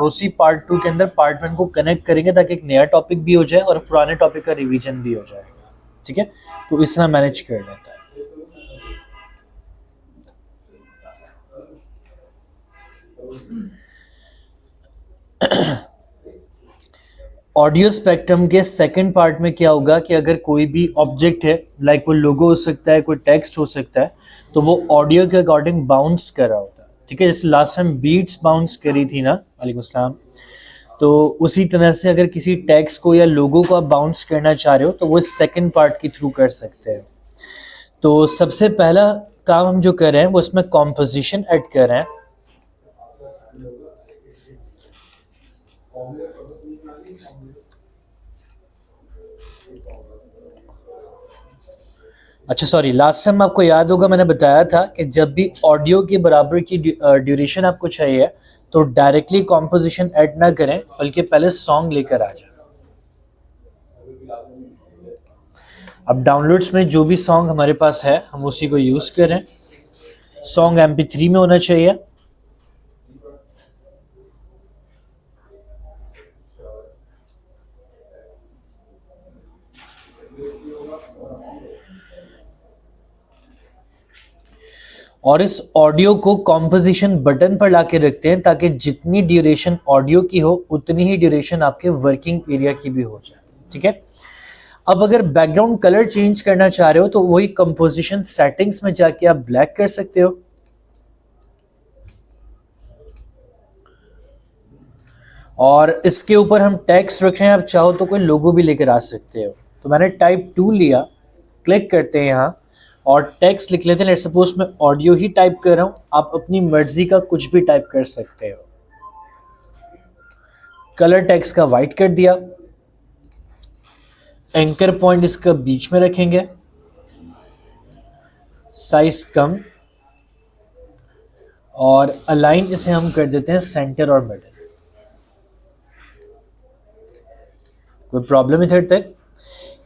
और उसी पार्ट 2 के अंदर पार्ट 1 को कनेक्ट करेंगे ताकि एक नया टॉपिक भी हो जाए और पुराने टॉपिक का रिवीजन भी हो जाएगा। ठीक है, तो इस तरह मैनेज कर लेता है। ऑडियो स्पेक्ट्रम के सेकंड पार्ट में क्या होगा कि अगर कोई भी ऑब्जेक्ट है, लाइक वो लोगो हो सकता है, कोई टेक्स्ट हो सकता है, तो वो ऑडियो के अकॉर्डिंग बाउंस कर रहा होता है। ठीक है, जैसे लास्ट टाइम बीट्स बाउंस करी थी ना, वालेकुम सलाम, तो उसी तरह से अगर किसी टेक्स्ट को या लोगो को आप बाउंस करना चाह रहे हो तो वो सेकंड पार्ट के थ्रू कर सकते हैं। तो सबसे पहला काम हम जो कर रहे हैं वो इसमें कॉम्पोजिशन ऐड कर रहे हैं। अच्छा सॉरी, लास्ट टाइम आपको याद होगा मैंने बताया था कि जब भी ऑडियो के बराबर की ड्यूरेशन आपको चाहिए तो डायरेक्टली कॉम्पोजिशन ऐड ना करें, बल्कि पहले सॉन्ग लेकर आ जाए। अब डाउनलोड्स में जो भी सॉन्ग हमारे पास है हम उसी को यूज करें। सॉन्ग MP3 में होना चाहिए। और इस ऑडियो को कॉम्पोजिशन बटन पर लाके रखते हैं ताकि जितनी ड्यूरेशन ऑडियो की हो उतनी ही ड्यूरेशन आपके वर्किंग एरिया की भी हो जाए। ठीक है, अब अगर बैकग्राउंड कलर चेंज करना चाह रहे हो तो वही कंपोजिशन सेटिंग्स में जाके आप ब्लैक कर सकते हो। और इसके ऊपर हम टेक्स्ट रख रहे हैं, आप चाहो तो कोई लोगो भी लेकर आ सकते हो। तो मैंने टाइप 2 लिया, क्लिक करते हैं यहाँ और टेक्स्ट लिख लेते हैं। लेट्स सपोज मैं ऑडियो ही टाइप कर रहा हूँ, आप अपनी मर्जी का कुछ भी टाइप कर सकते हो। कलर टेक्स्ट का वाइट कर दिया, एंकर पॉइंट इसका बीच में रखेंगे, साइज कम, और अलाइन इसे हम कर देते हैं सेंटर और मिडल। कोई प्रॉब्लम इधर तक?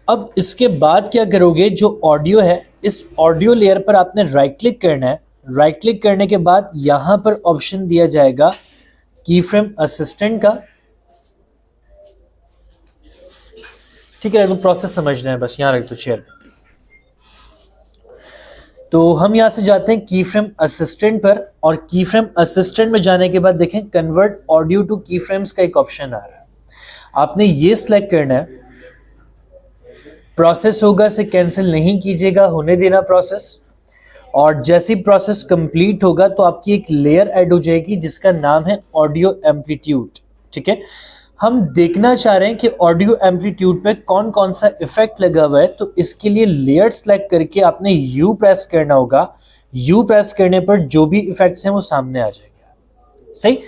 अब इसके बाद क्या करोगे, जो ऑडियो है इस ऑडियो लेयर पर आपने राइट क्लिक करना है। राइट क्लिक करने के बाद यहां पर ऑप्शन दिया जाएगा की फ्रेम असिस्टेंट का। ठीक है, तो प्रोसेस समझना है बस, यहां रख दो चेयर। तो हम यहां से जाते हैं की फ्रेम असिस्टेंट पर, और की फ्रेम असिस्टेंट में जाने के बाद देखें कन्वर्ट ऑडियो टू की फ्रेम्स का एक ऑप्शन आ रहा है। आपने ये सिलेक्ट करना है। प्रोसेस होगा से कैंसिल नहीं कीजिएगा, होने देना प्रोसेस। और जैसी प्रोसेस कंप्लीट होगा तो आपकी एक लेयर ऐड हो जाएगी जिसका नाम है ऑडियो एम्पलीट्यूड। ठीक है, हम देखना चाह रहे हैं कि ऑडियो एम्पलीट्यूड पे कौन कौन सा इफेक्ट लगा हुआ है, तो इसके लिए लेयर सेलेक्ट करके आपने यू प्रेस करना होगा। यू प्रेस करने पर जो भी इफेक्ट्स हैं वो सामने आ जाएगा। सही।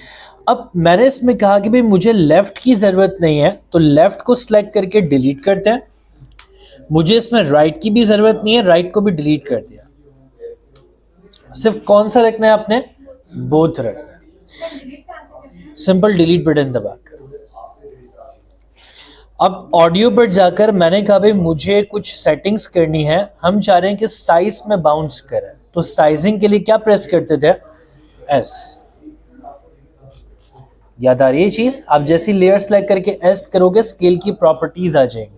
अब मैंने इसमें कहा कि भाई मुझे लेफ्ट की जरूरत नहीं है, तो लेफ्ट को सिलेक्ट करके डिलीट करते हैं। मुझे इसमें राइट की भी जरूरत नहीं है, राइट को भी डिलीट कर दिया। सिर्फ कौन सा रखना है आपने, बोथ रखना है। सिंपल डिलीट बटन दबाकर अब ऑडियो पर जाकर मैंने कहा भाई मुझे कुछ सेटिंग्स करनी है। हम चाह रहे हैं कि साइज में बाउंस करे, तो साइजिंग के लिए क्या प्रेस करते थे, एस। याद आ रही है चीज? आप जैसी लेयर सेलेक्ट करके एस करोगे स्केल की प्रॉपर्टीज आ जाएंगी।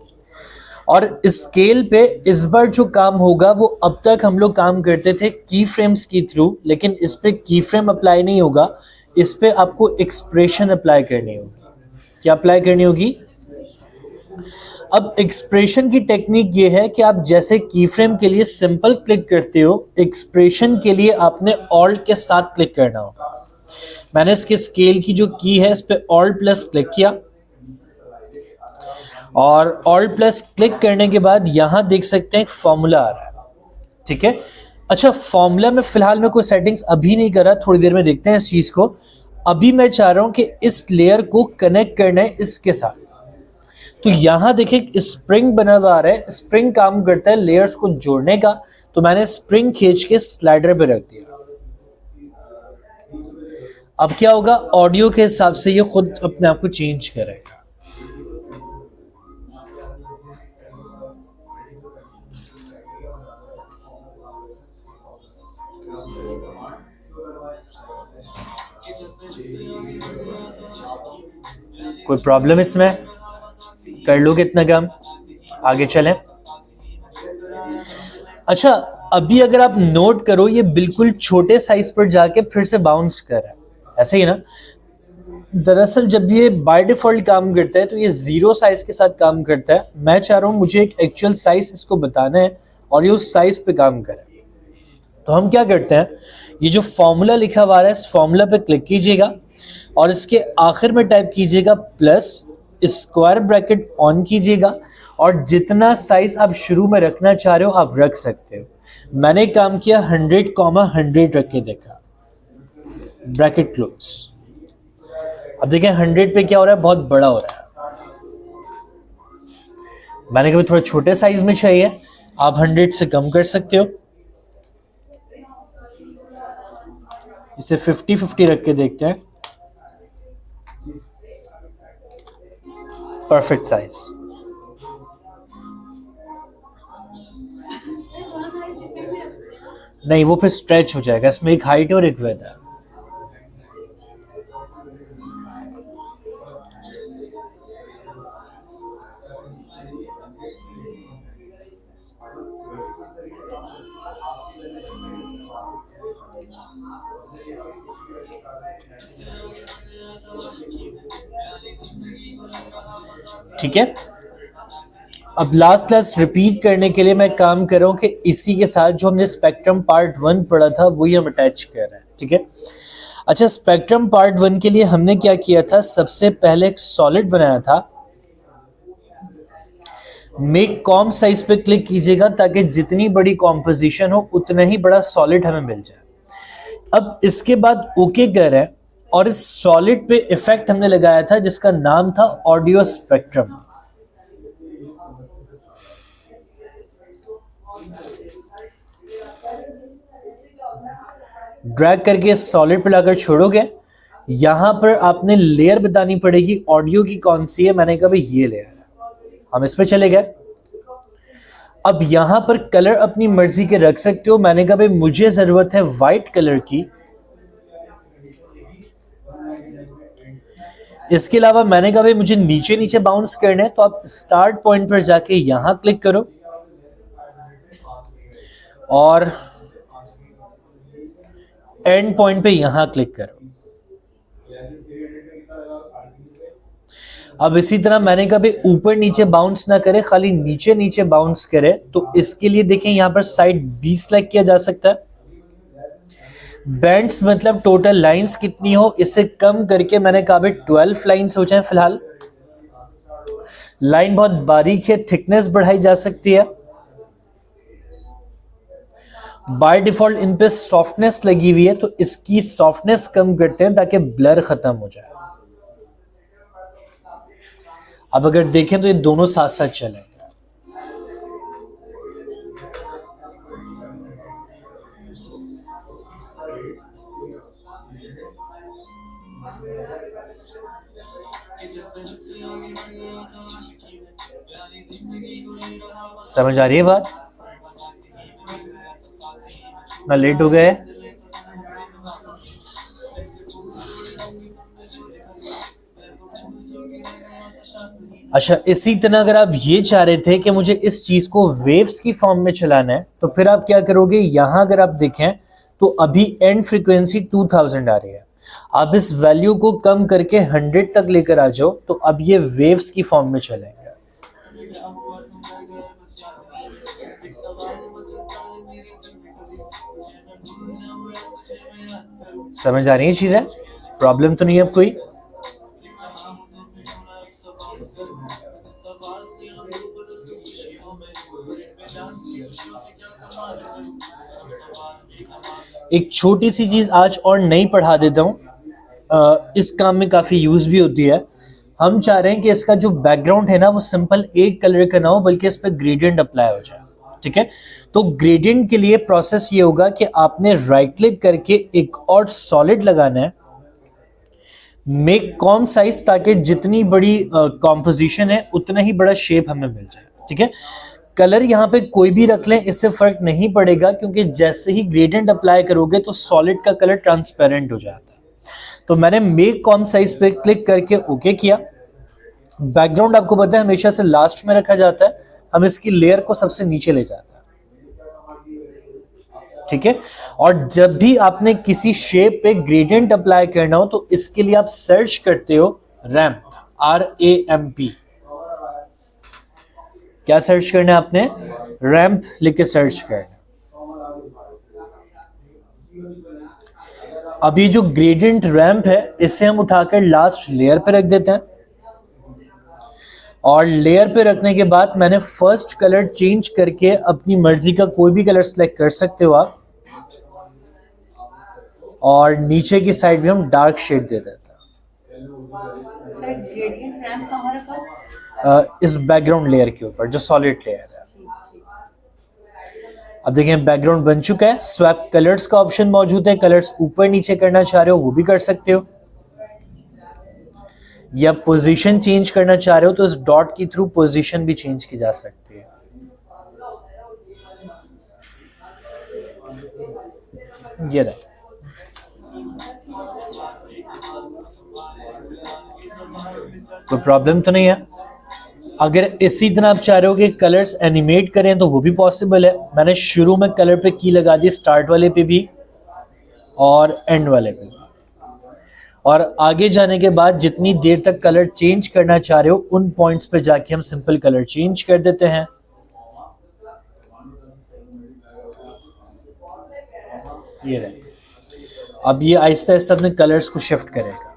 और स्केल पे इस बार जो काम होगा वो अब तक हम लोग काम करते थे की फ्रेम्स के थ्रू, लेकिन इस पे की फ्रेम अप्लाई नहीं होगा। इस पे आपको एक्सप्रेशन अप्लाई करनी होगी। क्या अप्लाई करनी होगी? अब एक्सप्रेशन की टेक्निक ये है कि आप जैसे की फ्रेम के लिए सिंपल क्लिक करते हो, एक्सप्रेशन के लिए आपने ऑल्ट के साथ क्लिक करना होगा। मैंने इसके स्केल की जो की है इस पे ऑल्ट प्लस क्लिक किया, और ऑल्ट प्लस क्लिक करने के बाद यहां देख सकते हैं फॉर्मूला आ रहा है। ठीक है, अच्छा फॉर्मूला में फिलहाल मैं कोई सेटिंग्स अभी नहीं कर रहा, थोड़ी देर में देखते हैं इस चीज को। अभी मैं चाह रहा हूं कि इस लेयर को कनेक्ट करना है इसके साथ। तो यहां देखिए स्प्रिंग बना हुआ आ रहा है, स्प्रिंग काम करता है लेयर्स को जोड़ने का। तो मैंने स्प्रिंग खींच के स्लाइडर पे रख दिया। अब क्या होगा, ऑडियो के हिसाब से ये खुद अपने आप को चेंज करेगा। कोई प्रॉब्लम इसमें? कर लोगे इतना काम? आगे चलें। अच्छा, अभी अगर आप नोट करो ये बिल्कुल छोटे साइज पर जाके फिर से बाउंस कर रहा है, ऐसे ही ना? दरअसल जब ये बाय डिफॉल्ट काम करता है तो ये जीरो साइज के साथ काम करता है। मैं चाह रहा हूँ मुझे एक एक्चुअल साइज इसको बताना है और ये उस साइज पे काम करे। तो हम क्या करते हैं, ये जो फॉर्मूला लिखा हुआ है इस फॉर्मूला पे क्लिक कीजिएगा और इसके आखिर में टाइप कीजिएगा प्लस, स्क्वायर ब्रैकेट ऑन कीजिएगा और जितना साइज आप शुरू में रखना चाह रहे हो आप रख सकते हो। मैंने काम किया 100,100 रख के देखा, ब्रैकेट क्लोज। अब देखें 100 पे क्या हो रहा है, बहुत बड़ा हो रहा है। मैंने कभी थोड़ा छोटे साइज में चाहिए, आप 100 से कम कर सकते हो। इसे 50-50 रख के देखते हैं, परफेक्ट साइज। नहीं, वो फिर स्ट्रेच हो जाएगा, इसमें एक हाइट है और एक विड्थ है। ठीक है, अब लास्ट क्लास रिपीट करने के लिए मैं काम कर रहा हूं कि इसी के साथ जो हमने स्पेक्ट्रम पार्ट 1 पढ़ा था वही हम अटैच कर रहे हैं। ठीक है, अच्छा, स्पेक्ट्रम पार्ट 1 के लिए हमने क्या किया था, सबसे पहले एक सॉलिड बनाया था। मेक कॉम साइज पे क्लिक कीजिएगा ताकि जितनी बड़ी कॉम्पोजिशन हो उतना ही बड़ा सॉलिड हमें मिल जाए। अब इसके बाद ओके कर रहे हैं और इस सॉलिड पे इफेक्ट हमने लगाया था जिसका नाम था ऑडियो स्पेक्ट्रम। ड्रैग करके सॉलिड पे लाकर छोड़ोगे, यहां पर आपने लेयर बतानी पड़ेगी ऑडियो की कौन सी है। मैंने कहा भाई ये लेयर है, हम इस पे चले गए। अब यहां पर कलर अपनी मर्जी के रख सकते हो। मैंने कहा भाई मुझे जरूरत है वाइट कलर की। इसके अलावा मैंने कहा भाई मुझे नीचे नीचे बाउंस करना है, तो आप स्टार्ट पॉइंट पर जाके यहां क्लिक करो और एंड पॉइंट पे यहां क्लिक करो। अब इसी तरह मैंने कहा भाई ऊपर नीचे बाउंस ना करे, खाली नीचे नीचे बाउंस करे। तो इसके लिए देखें यहां पर साइड बी सिलेक्ट किया जा सकता है। बैंड्स मतलब टोटल लाइंस कितनी हो, इससे कम करके मैंने कहा भाई 12 लाइंस हो जाए फिलहाल। लाइन बहुत बारीक है, थिकनेस बढ़ाई जा सकती है। बाय डिफॉल्ट इन पे सॉफ्टनेस लगी हुई है तो इसकी सॉफ्टनेस कम करते हैं ताकि ब्लर खत्म हो जाए। अब अगर देखें तो ये दोनों साथ साथ चलेंगे। समझ आ रही है बात? ना लेट हो गए? अच्छा, इसी तरह अगर आप ये चाह रहे थे कि मुझे इस चीज को वेव्स की फॉर्म में चलाना है तो फिर आप क्या करोगे, यहां अगर आप देखें तो अभी एंड फ्रीक्वेंसी 2000 आ रही है। आप इस वैल्यू को कम करके 100 तक लेकर आ जाओ तो अब ये वेव्स की फॉर्म में चलेंगे। समझ आ रही है चीजें? प्रॉब्लम तो नहीं है अब कोई? एक छोटी सी चीज आज और नहीं पढ़ा देता हूं, इस काम में काफी यूज भी होती है। हम चाह रहे हैं कि इसका जो बैकग्राउंड है ना वो सिंपल एक कलर का ना हो बल्कि इस पर ग्रेडियंट अप्लाई हो जाए। ठीक है, तो ग्रेडियंट के लिए प्रोसेस ये होगा कि आपने राइट क्लिक करके एक और सॉलिड लगाना है, मेक कॉम साइज, ताकि जितनी बड़ी कॉम्पोजिशन है उतना ही बड़ा शेप हमें मिल जाए। ठीक है, कलर यहाँ पे कोई भी रख लें, इससे फर्क नहीं पड़ेगा क्योंकि जैसे ही ग्रेडियंट अप्लाई करोगे तो सॉलिड का कलर ट्रांसपेरेंट हो जाता है। तो मैंने मेक कॉम साइज पे क्लिक करके ओके किया। बैकग्राउंड आपको पता है हमेशा से लास्ट में रखा जाता है, हम इसकी लेयर को सबसे नीचे ले जाते हैं, ठीक है। और जब भी आपने किसी शेप पे ग्रेडियंट अप्लाई करना हो तो इसके लिए आप सर्च करते हो रैम्प, RAMP। क्या सर्च करना है आपने? रैम्प लिख के सर्च करना। अब ये जो ग्रेडियंट रैम्प है इसे हम उठाकर लास्ट लेयर पे रख देते हैं, और लेयर पे रखने के बाद मैंने फर्स्ट कलर चेंज करके अपनी मर्जी का कोई भी कलर सेलेक्ट कर सकते हो आप, और नीचे की साइड भी हम डार्क शेड दे देते हैं। ग्रेडियंट रैम्प कहाँ रखा? इस बैकग्राउंड लेयर के ऊपर जो सॉलिड लेयर है। अब देखें बैकग्राउंड बन चुका है। स्वैप कलर्स का ऑप्शन मौजूद है, कलर्स ऊपर नीचे करना चाह रहे हो वो भी कर सकते हो, या पोजीशन चेंज करना चाह रहे हो तो इस डॉट के थ्रू पोजीशन भी चेंज की जा सकती है। ये रहा। कोई प्रॉब्लम तो नहीं है। अगर इसी तरह आप चाह रहे हो कि कलर्स एनिमेट करें तो वो भी पॉसिबल है। मैंने शुरू में कलर पे की लगा दी, स्टार्ट वाले पे भी और एंड वाले पे भी, और आगे जाने के बाद जितनी देर तक कलर चेंज करना चाह रहे हो उन पॉइंट्स पे जाके हम सिंपल कलर चेंज कर देते हैं। ये रहे। अब ये आहिस्ता आहिस्ता अपने कलर्स को शिफ्ट करेगा।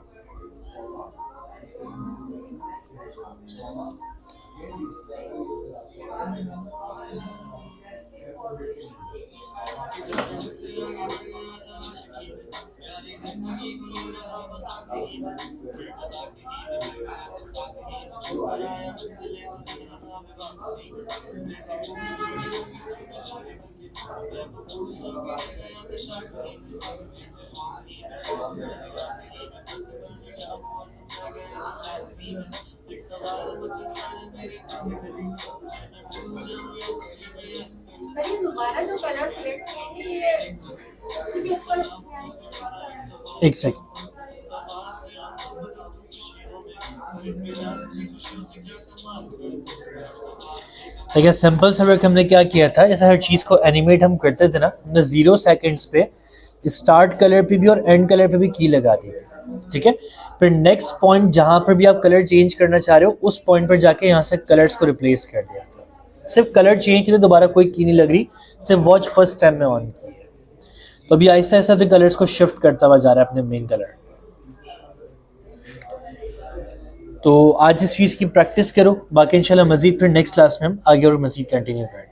अरे दोबारा जो कलर सिलेक्ट किए थे ये उसी के ऊपर एक सेकंड। देखिए सिंपल सा वर्क हमने क्या किया था, जैसे हर चीज को एनिमेट हम करते थे ना, हमने 0 सेकंड्स पे स्टार्ट कलर पे भी और एंड कलर पे भी की लगा दी थी, ठीक है। फिर नेक्स्ट पॉइंट जहां पर भी आप कलर चेंज करना चाह रहे हो उस पॉइंट पर जाके यहाँ से कलर्स को रिप्लेस कर दिया था। सिर्फ कलर चेंज किए, दोबारा कोई की नहीं लग रही, सिर्फ वॉच फर्स्ट टाइम में ऑन की है। तो अभी आहिस्ता आहिस्ता अपने कलर्स को शिफ्ट करता हुआ जा रहा है अपने मेन कलर। तो आज इस चीज़ की प्रैक्टिस करो, बाकी इंशाल्लाह मजीद फिर नेक्स्ट क्लास में हम आगे और मजीद कंटिन्यू करेंगे।